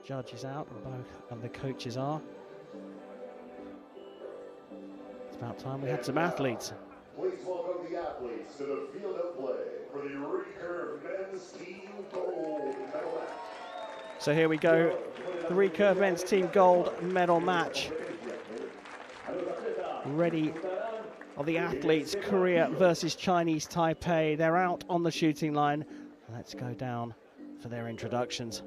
judges out, and both of the coaches are. It's about time we had some athletes. Please welcome the athletes to the field of play for the Recurve men's team gold medal match. So here we go, the Recurve men's team gold medal match. Ready are the athletes, Korea versus Chinese Taipei. They're out on the shooting line. Let's go down for their introductions.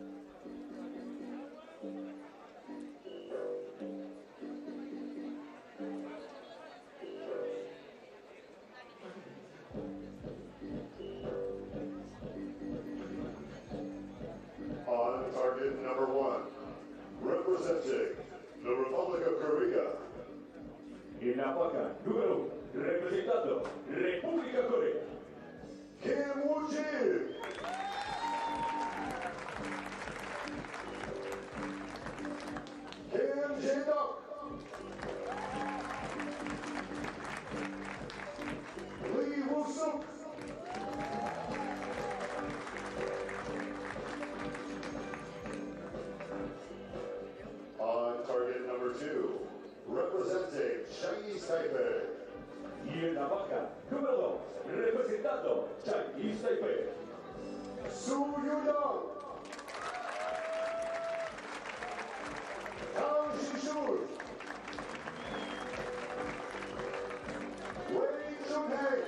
On target number 1, representing the Republic of Korea. En la placa número, representando República Corea, Kim Woo-jin. Kim Jae-duk. Lee Woo-suk. On target number 2, representing Chinese Taipei. y en la placa número 2, representando Chinese Taipei, Su Yu-young. Kang Shi-shun. Wei Chun-hei.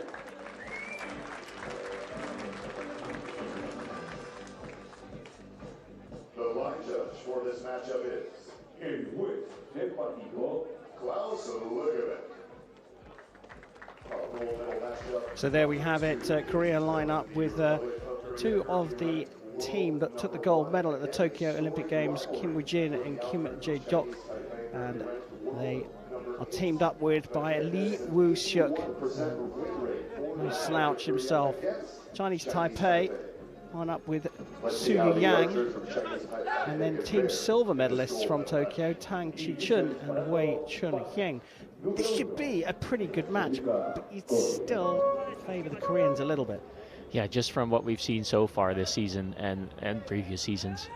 The line judge for this matchup is el juez del partido, Klaus Ligovic. So there we have it, Korea line up with two of the team that took the gold medal at the Tokyo Olympic Games, Kim Woo-jin and Kim Jae-duk, and they are teamed up with by Lee Woo-suk, no slouch himself. Chinese Taipei line up with Su Yang, and then team silver medalists from Tokyo, Tang Chi-chun and Wei Chun-hyeng. This should be a pretty good match, but you'd still favour the Koreans a little bit. Yeah, just from what we've seen so far this season and previous seasons,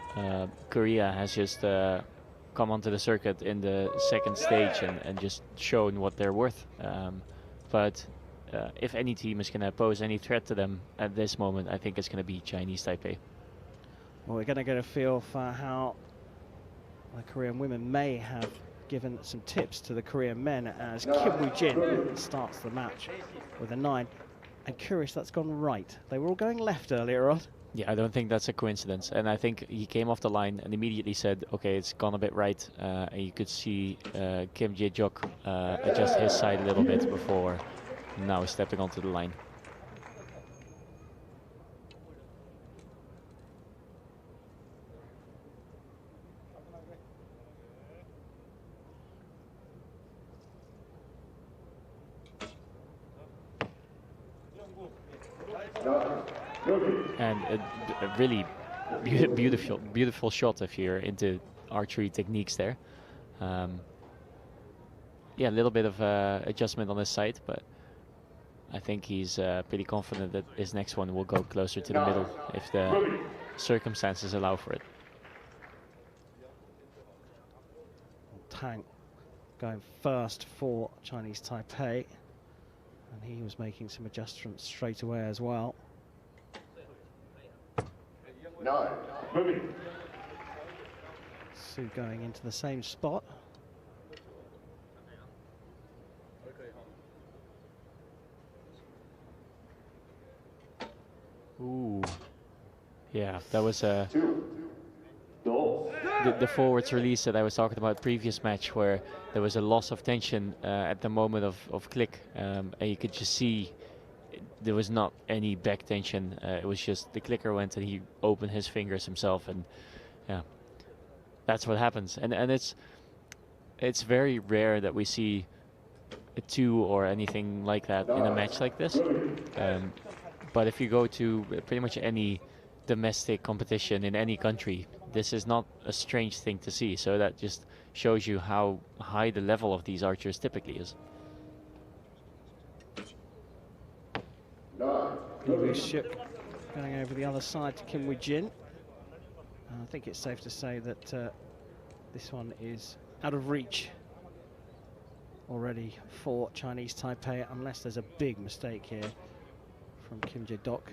Korea has just come onto the circuit in the second stage and just shown what they're worth. But if any team is going to pose any threat to them at this moment, I think it's going to be Chinese Taipei. Well, we're going to get a feel for how the Korean women may have given some tips to the Korean men as Kim Woo-jin starts the match with a 9. And curious, that's gone right. They were all going left earlier on. Yeah, I don't think that's a coincidence. And I think he came off the line and immediately said, okay, it's gone a bit right. And you could see Kim Jae-duk adjust his side a little bit before now stepping onto the line. And a really beautiful shot if you're into archery techniques there. Yeah, a little bit of adjustment on his side, but I think he's pretty confident that his next one will go closer to the middle if the circumstances allow for it. Tang going first for Chinese Taipei, and he was making some adjustments straight away as well. 9. Su going into the same spot. Ooh, yeah, that was the forwards release that I was talking about previous match, where there was a loss of tension at the moment of click, and you could just see there was not any back tension. It was just the clicker went and he opened his fingers himself, and yeah, that's what happens. And it's very rare that we see a 2 or anything like that in a match like this. But if you go to pretty much any domestic competition in any country, this is not a strange thing to see. So that just shows you how high the level of these archers typically is. Woo-suk going over the other side to Kim Woo-jin. I think it's safe to say that this one is out of reach already for Chinese Taipei, unless there's a big mistake here from Kim Jae-dok.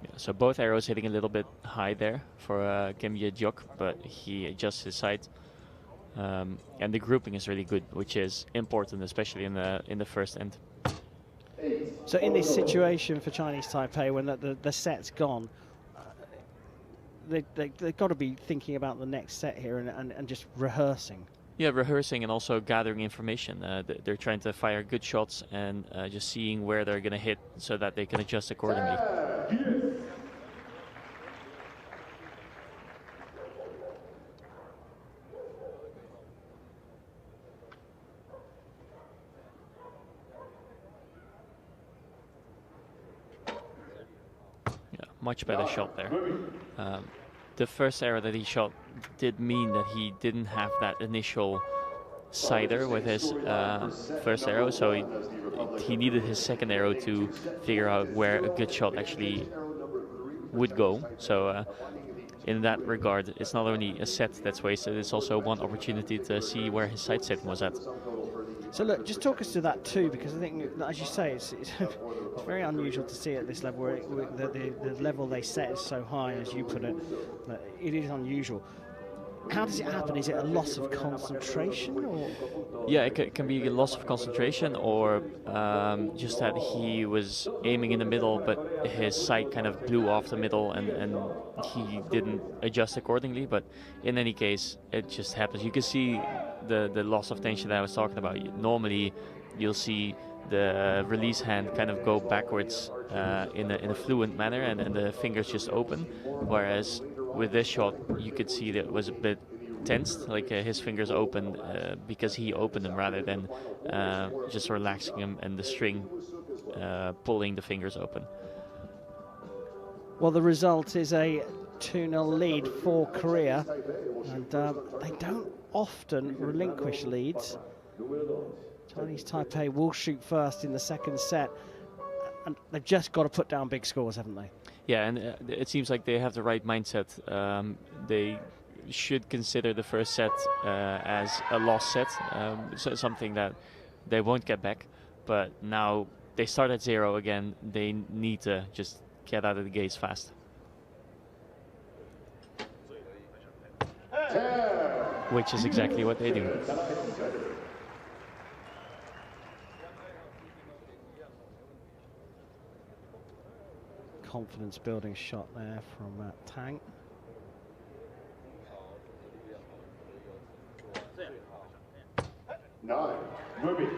Yeah, so both arrows hitting a little bit high there for Kim Jae-dok, but he adjusts his sight. And the grouping is really good, which is important, especially in the first end. So in this situation for Chinese Taipei, when the set's gone, they've got to be thinking about the next set here and just rehearsing. Yeah, rehearsing and also gathering information. They're trying to fire good shots and just seeing where they're going to hit so that they can adjust accordingly. Yeah, much better shot there. The first arrow that he shot did mean that he didn't have that initial sighter with his first arrow, so he needed his second arrow to figure out where a good shot actually would go. So in that regard, it's not only a set that's wasted, it's also one opportunity to see where his sight setting was at. So look, just talk us to that too, because I think, as you say, it's very unusual to see at this level where the level they set is so high, as you put it. It is unusual. How does it happen? Is it a loss of concentration, or? Yeah, it can be a loss of concentration, or just that he was aiming in the middle, but his sight kind of blew off the middle, and he didn't adjust accordingly. But in any case, it just happens. You can see the loss of tension that I was talking about. Normally, you'll see the release hand kind of go backwards in a fluent manner, and the fingers just open, whereas with this shot, you could see that it was a bit tensed, like his fingers opened because he opened them rather than just relaxing them and the string pulling the fingers open. Well, the result is a 2-0 lead for Korea, and they don't often relinquish leads. Chinese Taipei will shoot first in the second set, and they've just got to put down big scores, haven't they? Yeah, and it seems like they have the right mindset. They should consider the first set as a lost set, so something that they won't get back. But now they start at 0 again. They need to just get out of the gates fast. Which is exactly what they do. Confidence building shot there from Tang. Nine. Moving.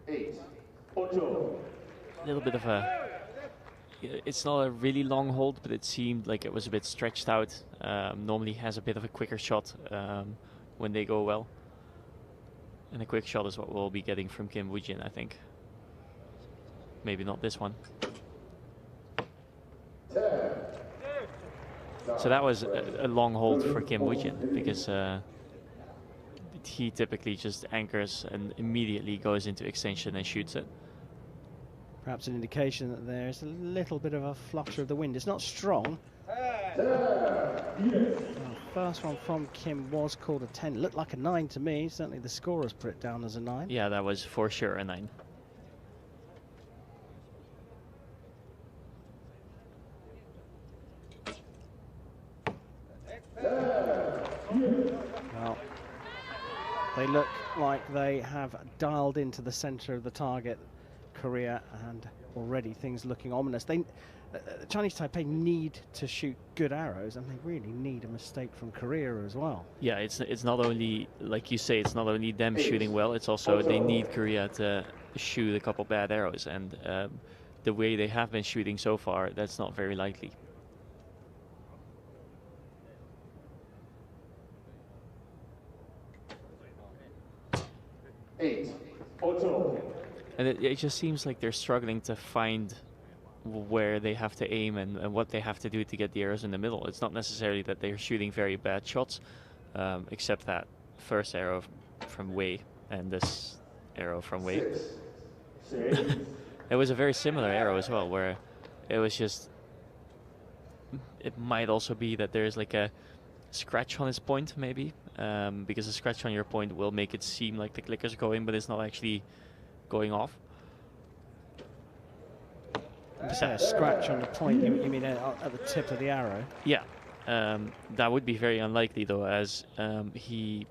Eight. A little bit of a... It's not a really long hold, but it seemed like it was a bit stretched out. Normally has a bit of a quicker shot when they go well. And a quick shot is what we'll be getting from Kim Woo-jin, I think. Maybe not this one. So that was a long hold for Kim Woo-jin, because he typically just anchors and immediately goes into extension and shoots it. Perhaps an indication that there's a little bit of a flutter of the wind. It's not strong. First one from Kim was called a 10. Looked like a 9 to me. Certainly the scorers put it down as a 9. Yeah, that was for sure a 9. Well, they look like they have dialed into the center of the target, Korea, and already things looking ominous. Chinese Taipei need to shoot good arrows, and they really need a mistake from Korea as well. Yeah, it's not only, like you say, it's not only them shooting well, it's also they need Korea to shoot a couple bad arrows, and the way they have been shooting so far, that's not very likely. Eight. And it just seems like they're struggling to find where they have to aim and what they have to do to get the arrows in the middle. It's not necessarily that they're shooting very bad shots, except that first arrow from Wei and this arrow from Wei. It was a very similar arrow as well, where it was just, it might also be that there's like a scratch on his point, maybe, because a scratch on your point will make it seem like the clicker's going, but it's not actually going off. You say a scratch on the point, you mean at the tip of the arrow? Yeah, that would be very unlikely though, as he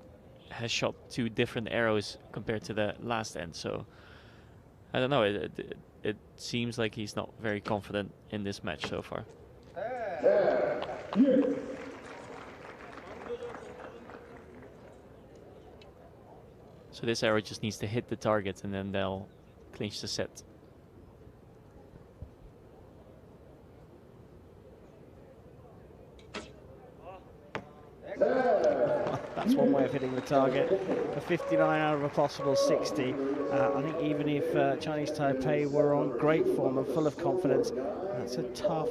has shot 2 different arrows compared to the last end, so I don't know, it seems like he's not very confident in this match so far. So this arrow just needs to hit the target and then they'll clinch the set. That's one way of hitting the target. A 59 out of a possible 60. I think even if Chinese Taipei were on great form and full of confidence, that's a tough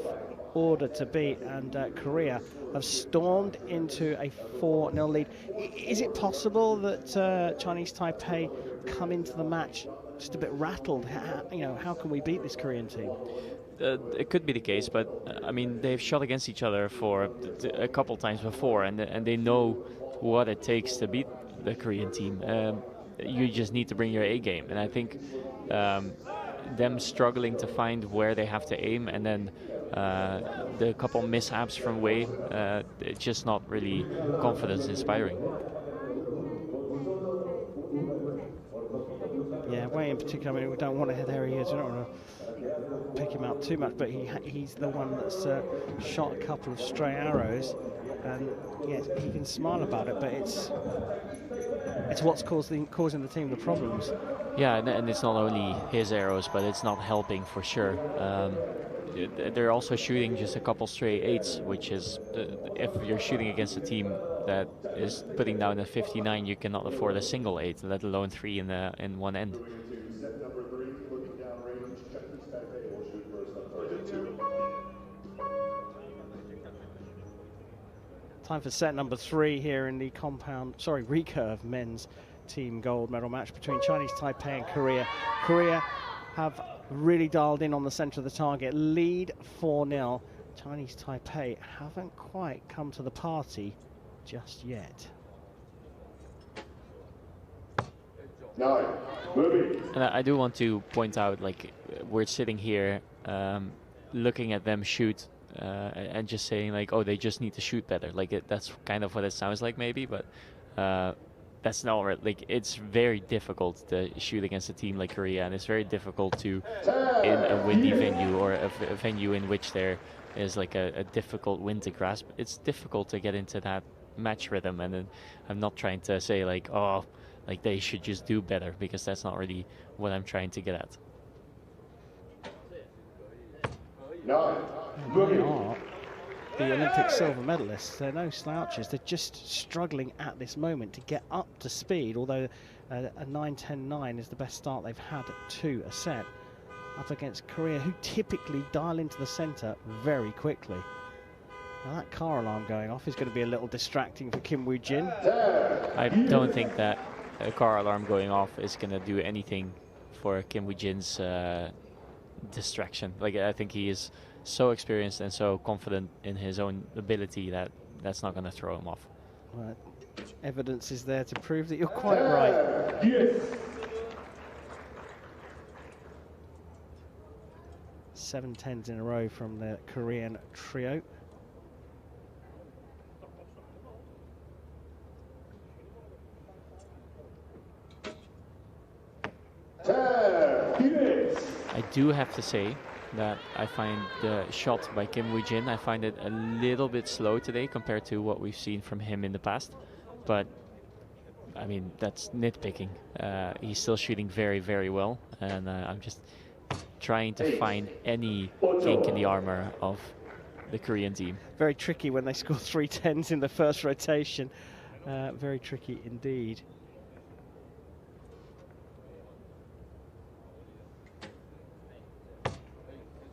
order to beat. And Korea have stormed into a 4-0 lead. Is it possible that Chinese Taipei come into the match just a bit rattled? How can we beat this Korean team? It could be the case, but I mean, they've shot against each other for a couple times before, and they know what it takes to beat the Korean team. You just need to bring your A game, and I think them struggling to find where they have to aim, and then the couple mishaps from Wei, it's just not really confidence inspiring. Yeah, Wei in particular, I mean, we don't want to hit there he is, we don't want to pick him out too much, but he's the one that's shot a couple of stray arrows, and yes, he can smile about it, but it's what's causing the team the problems. Yeah, and it's not only his arrows, but it's not helping for sure. They're also shooting just a couple stray 8s, which is, if you're shooting against a team that is putting down a 59, you cannot afford a single 8, let alone 3 in one end. Time for set number 3 here in the Recurve men's team gold medal match between Chinese Taipei and Korea. Korea have really dialed in on the center of the target, lead 4-0. Chinese Taipei haven't quite come to the party just yet. And I do want to point out, like, we're sitting here looking at them shoot and just saying like, oh, they just need to shoot better. Like that's kind of what it sounds like maybe, but that's not right. Like, it's very difficult to shoot against a team like Korea, and it's very difficult to, in a windy venue or a venue in which there is like a difficult wind to grasp, it's difficult to get into that match rhythm. And then I'm not trying to say like, oh, like they should just do better, because that's not really what I'm trying to get at. They are the Olympic silver medalists. They're no slouches. They're just struggling at this moment to get up to speed, although a 9-10-9 is the best start they've had to a set, up against Korea, who typically dial into the center very quickly. Now that car alarm going off is going to be a little distracting for Kim Woo-jin. I don't think that a car alarm going off is going to do anything for Kim Woo-jin's distraction. Like, I think he is so experienced and so confident in his own ability that that's not going to throw him off. Well, evidence is there to prove that you're quite right. Yes. 7 10s in a row from the Korean trio. I do have to say that I find the shot by Kim Woo-jin, I find it a little bit slow today compared to what we've seen from him in the past. But I mean, that's nitpicking. He's still shooting very, very well, and I'm just trying to find any kink in the armor of the Korean team. Very tricky when they score 3 10s in the first rotation. Very tricky indeed.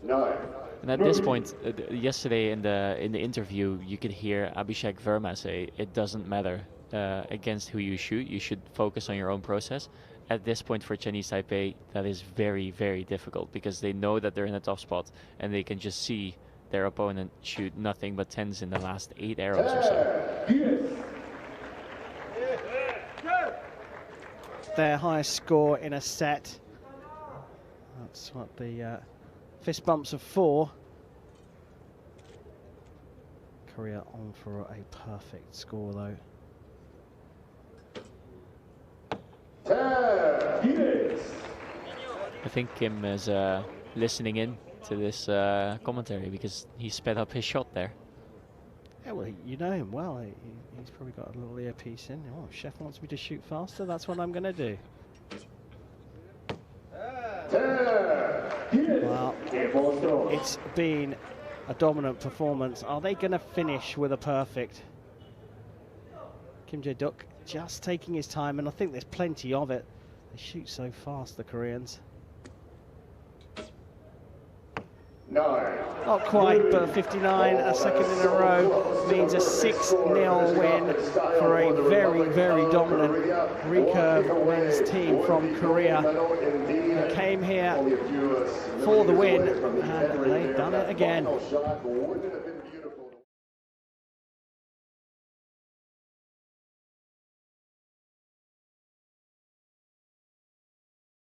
9. And at this point, yesterday in the interview, you could hear Abhishek Verma say, "It doesn't matter against who you shoot. You should focus on your own process." At this point for Chinese Taipei, that is very, very difficult because they know that they're in a tough spot and they can just see their opponent shoot nothing but 10s in the last 8 arrows or so. Their highest score in a set. That's what the fist bumps of 4. Korea on for a perfect score though. I think Kim is listening in to this commentary because he sped up his shot there. Yeah, well, you know him well. He's probably got a little earpiece in. Oh, Chef wants me to shoot faster. That's what I'm going to do. Well, it's been a dominant performance. Are they going to finish with a perfect? Kim Jae-duk just taking his time, and I think there's plenty of it. They shoot so fast, the Koreans. 9. Not quite, but 59, a second in a row, means a 6-0 win for a very, very dominant recurve men's team from Korea. They came here for the win, and they've done it again.